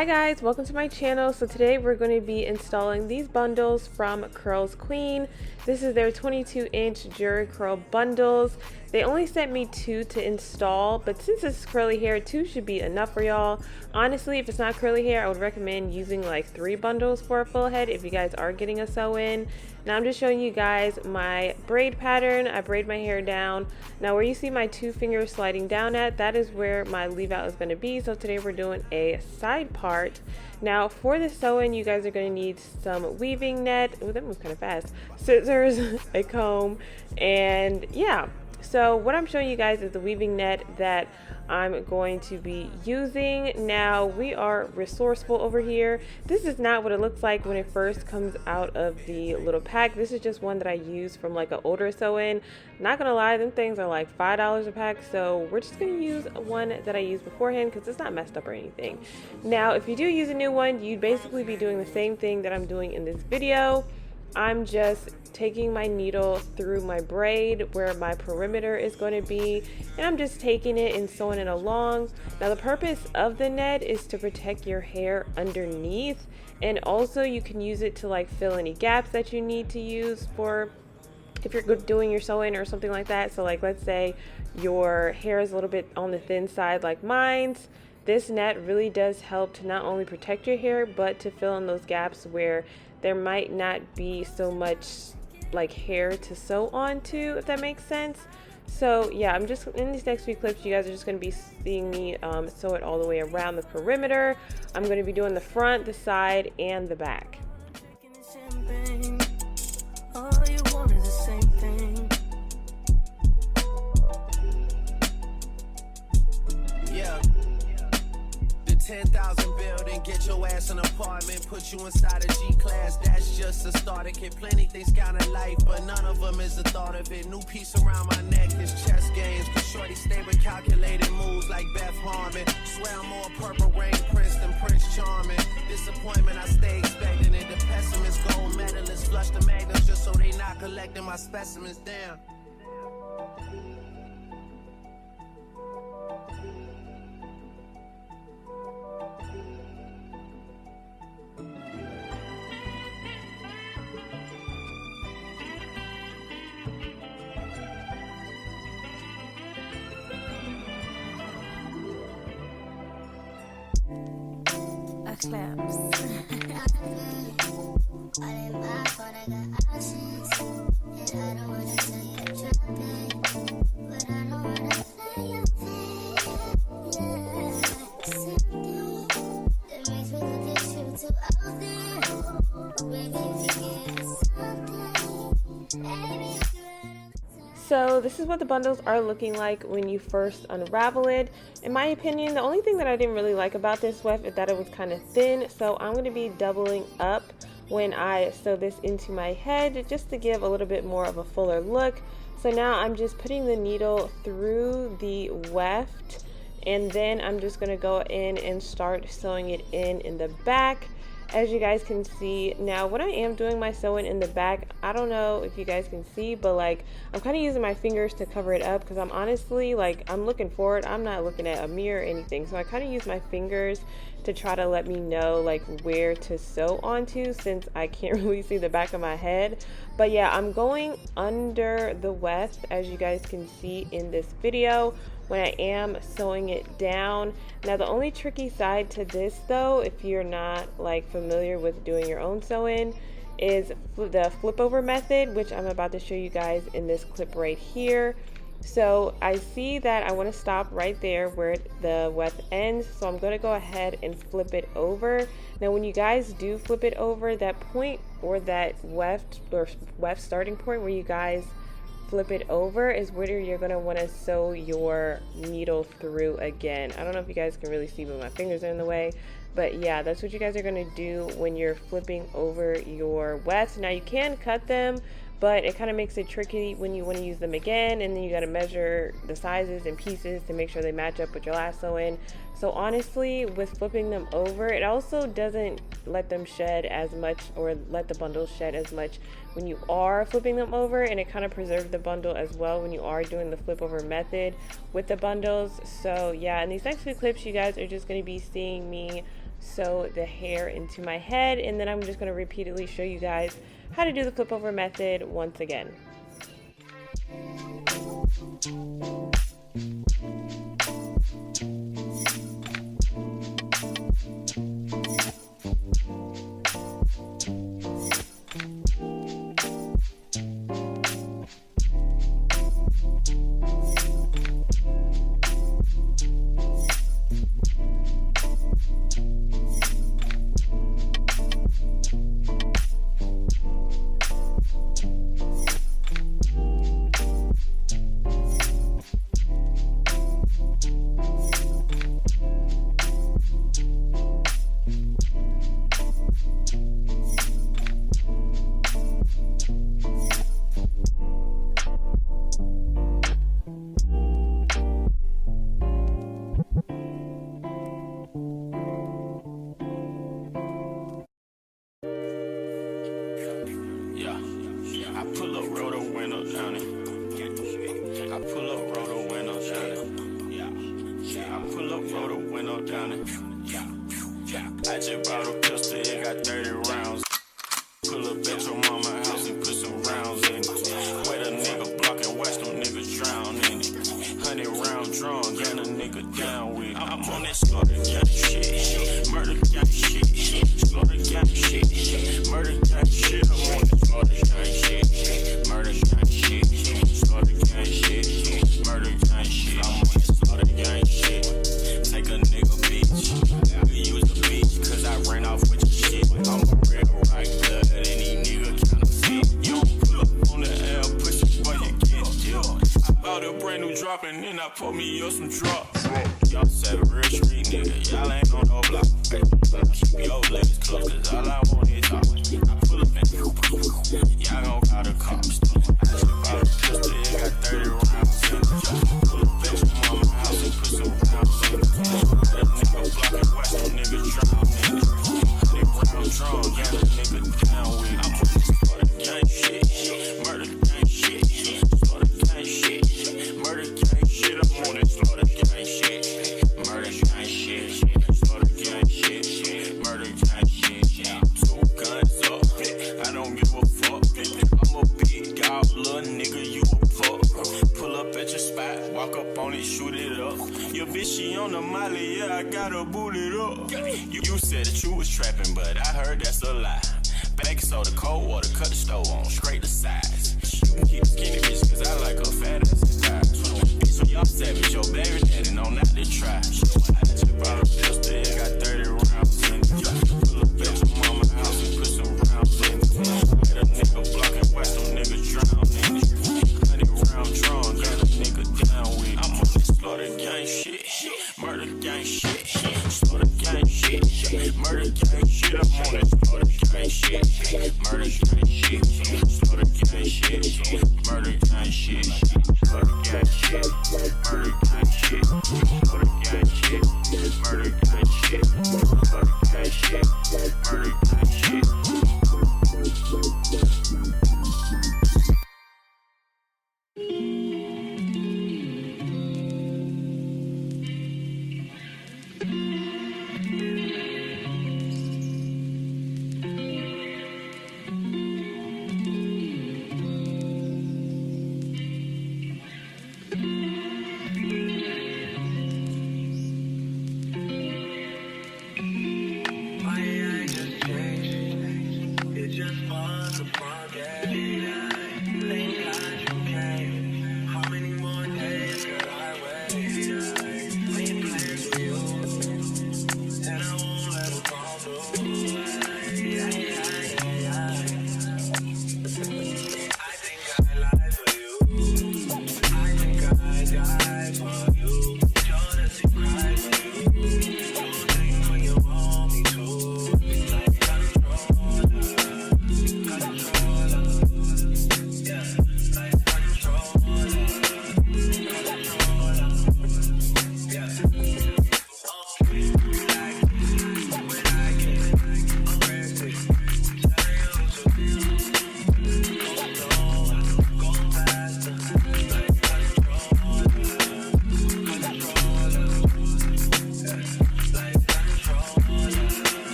Hi guys, welcome to my channel. So today we're going to be installing these bundles from CURLSQUEEN. This is their 22-inch Jewelry Curl bundles. They only sent me 2 to install, but since it's curly hair, 2 should be enough for y'all. Honestly, if it's not curly hair, I would recommend using like 3 bundles for a full head if you guys are getting a sew-in. Now I'm just showing you guys my braid pattern. I braid my hair down. Now where you see my 2 fingers sliding down at, that is where my leave out is going to be. So today we're doing a side part. Now for the sew-in, you guys are going to need some weaving net. Oh, that moves kind of fast. Scissors, a comb, and yeah. So what I'm showing you guys is the weaving net that I'm going to be using. Now we are resourceful over here. This is not what it looks like when it first comes out of the little pack. This is just one that I use from like an older sew-in. Not gonna lie, them things are like $5 a pack, so we're just gonna use one that I used beforehand because it's not messed up or anything. Now if you do use a new one, you'd basically be doing the same thing that I'm doing in this video. I'm just taking my needle through my braid where my perimeter is going to be, and I'm just taking it and sewing it along. Now the purpose of the net is to protect your hair underneath, and also you can use it to like fill any gaps that you need to use for if you're doing your sewing or something like that. So like let's say your hair is a little bit on the thin side like mine's. This net really does help to not only protect your hair but to fill in those gaps where there might not be so much like hair to sew onto, if that makes sense. So yeah, I'm just in these next few clips, you guys are just going to be seeing me sew it all the way around the perimeter. I'm going to be doing the front, the side, and the back. Yeah. 10,000 building, get your ass an apartment, put you inside a G-class, that's just a starter kit. Plenty things count in life, but none of them is the thought of it. New piece around my neck is chess games, cause shorty stay with calculated moves like Beth Harmon. Swear I'm more purple rain prince than Prince Charming. Disappointment I stay expecting it. The pessimist gold medalists flush the magnums just so they not collecting my specimens down. Claps. So this is what the bundles are looking like when you first unravel it. In my opinion, the only thing that I didn't really like about this weft is that it was kind of thin, so I'm going to be doubling up when I sew this into my head just to give a little bit more of a fuller look. So now I'm just putting the needle through the weft, and then I'm just going to go in and start sewing it in the back. As you guys can see, now when I am doing my sewing in the back, I don't know if you guys can see, but like I'm kind of using my fingers to cover it up because I'm honestly like I'm looking forward. I'm not looking at a mirror or anything, so I kind of use my fingers to try to let me know like where to sew onto since I can't really see the back of my head. But yeah, I'm going under the weft as you guys can see in this video when I am sewing it down. Now the only tricky side to this though, if you're not like familiar with doing your own sew-in, is the flip over method, which I'm about to show you guys in this clip right here. So I see that I want to stop right there where the weft ends, so I'm going to go ahead and flip it over. Now when you guys do flip it over, that point or that weft starting point where you guys flip it over is where you're going to want to sew your needle through again. I don't know if you guys can really see, but my fingers are in the way. But yeah, that's what you guys are going to do when you're flipping over your wefts. Now you can cut them, but it kind of makes it tricky when you want to use them again, and then you got to measure the sizes and pieces to make sure they match up with your last sew-in. So honestly, with flipping them over, it also doesn't let them shed as much, or let the bundles shed as much when you are flipping them over, and it kind of preserves the bundle as well when you are doing the flip over method with the bundles. So yeah, in these next few clips, you guys are just going to be seeing me sew the hair into my head, and then I'm just going to repeatedly show you guys how to do the flip over method once again. I pull up, roll the window down it. I pull up, roll the window down it. I pull up, roll the window down it. I just bought a pistol, it got 30 rounds. Pull up at your mama's house and put some rounds in it. Wait a nigga block and watch them niggas drown in it. 100 round drum, gun a nigga down with it. I'm on that slaughter gang shit, murder gang shit, slaughter gang shit, murder gang shit. I'm on that slaughter gang shit, murder gang shit, slaughter gang shit, murder gang shit. I'm on that slaughter gang shit. Take a nigga bitch, you use a bitch, cause I ran off with your shit. I'm a real right blood, any nigga counterfeit. You don't pull up on the L, push it before you get dealt. I bought a brand new drop and then I pour me up some drops. Y'all say real street nigga, y'all ain't on no block. Hey, keep your legs closed, cause all I want is talk. I pull up and y'all gon' call the cops. I just bought a pistol, it got 30 rounds in it. Pull up at your mama's house and put some rounds in it. Let a nigga block and watch them niggas drown in it. They round drum, got a nigga down with it. I'm on this slaughter gang shit, murder gang shit, slaughter gang shit, murder gang shit. I'm on this slaughter gang shit, murder gang shit, slaughter gang shit, murder gang shit. 2 guns up, I don't give a fuck. I'm a big dog, little nigga, you a pup. Pull up at your spot, walk up on it, shoot it up. Your bitch, she on the molly, yeah, I gotta boot it up. You said that you was trapping, but I heard that's a lie. Baking soda, cold water, cut the stove on, straight to size. You can keep skinny bitch, cause I like a fat ass and thighs. So y'all savage, your baby daddy know not to try. I just bought a pistol, it got 30 rounds in it. Pull up at your mama's house and put some rounds in it. Let a nigga block and watch them niggas drown in it. 100 round drum, got a nigga down with it. I'm on this slaughter gang shit, murder gang shit, slaughter gang shit, murder gang shit. I'm on this slaughter gang shit, murder gang shit, slaughter gang shit, murder gang shit, slaughter gang shit, murder gang shit, slaughter gang shit, murder gang shit, slaughter gang shit, murder gang shit.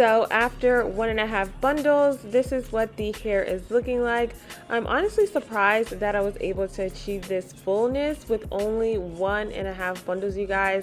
So after 1.5 bundles, this is what the hair is looking like. I'm honestly surprised that I was able to achieve this fullness with only 1.5 bundles, you guys.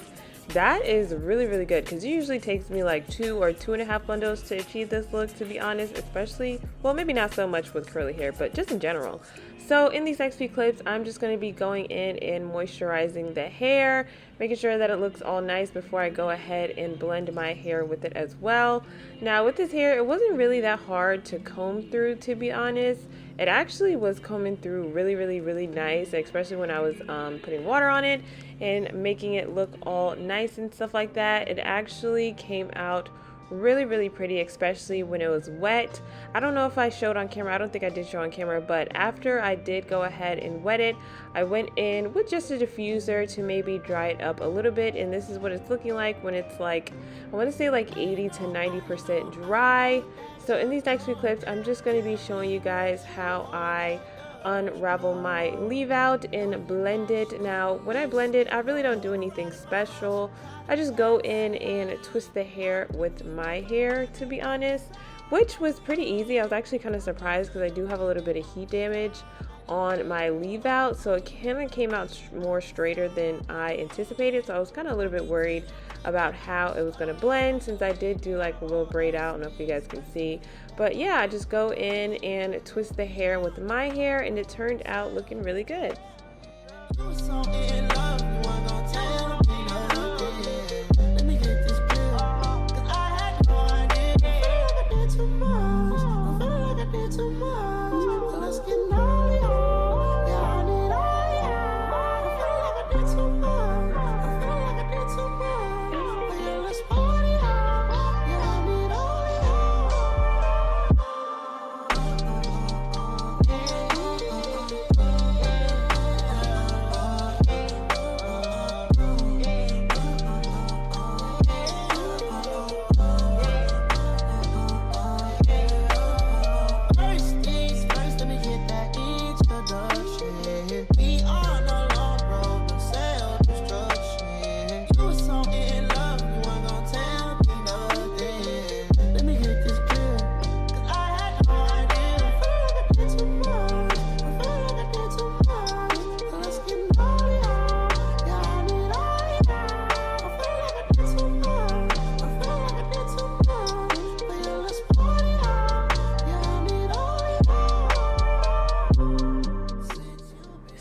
That is really, really good, because it usually takes me like 2 or 2.5 bundles to achieve this look, to be honest, especially, well, maybe not so much with curly hair, but just in general. So in these next few clips, I'm just going to be going in and moisturizing the hair, making sure that it looks all nice before I go ahead and blend my hair with it as well. Now with this hair, it wasn't really that hard to comb through, to be honest. It actually was combing through really, really, really nice, especially when I was putting water on it and making it look all nice and stuff like that. It actually came out really, really pretty, especially when it was wet. I don't know if I showed on camera. I don't think I did show on camera, but after I did go ahead and wet it, I went in with just a diffuser to maybe dry it up a little bit, and this is what it's looking like when it's like, I want to say like 80 to 90% dry. So in these next few clips, I'm just going to be showing you guys how I unravel my leave out and blend it. Now when I blend it, I really don't do anything special. I just go in and twist the hair with my hair, to be honest, which was pretty easy. I was actually kind of surprised because I do have a little bit of heat damage on my leave out, so it kind of came out more straighter than I anticipated. So I was kind of a little bit worried about how it was going to blend, since I did do like a little braid out. I don't know if you guys can see, but yeah, I just go in and twist the hair with my hair, and it turned out looking really good.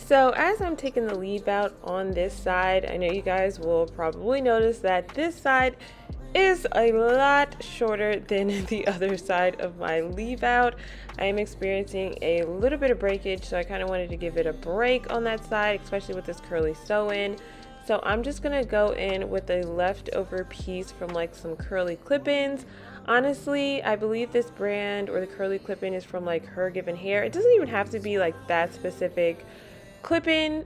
So as I'm taking the leave out on this side, I know you guys will probably notice that this side is a lot shorter than the other side of my leave out. I am experiencing a little bit of breakage, so I kind of wanted to give it a break on that side, especially with this curly sew-in. So I'm just gonna go in with a leftover piece from like some curly clip-ins. Honestly, I believe this brand or the curly clip-in is from like Her Given Hair. It doesn't even have to be like that specific clip-in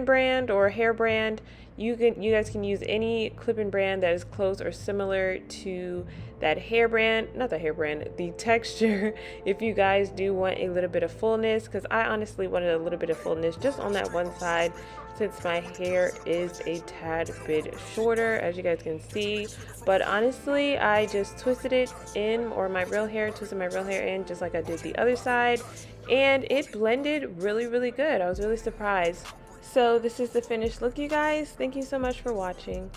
brand or hair brand. You guys can use any clip-in brand that is close or similar to that hair brand, not the hair brand, the texture, if you guys do want a little bit of fullness, because I honestly wanted a little bit of fullness just on that one side, since my hair is a tad bit shorter, as you guys can see. But honestly, I just twisted it in, or twisted my real hair in, just like I did the other side, and it blended really, really good. I was really surprised. So this is the finished look, you guys. Thank you so much for watching.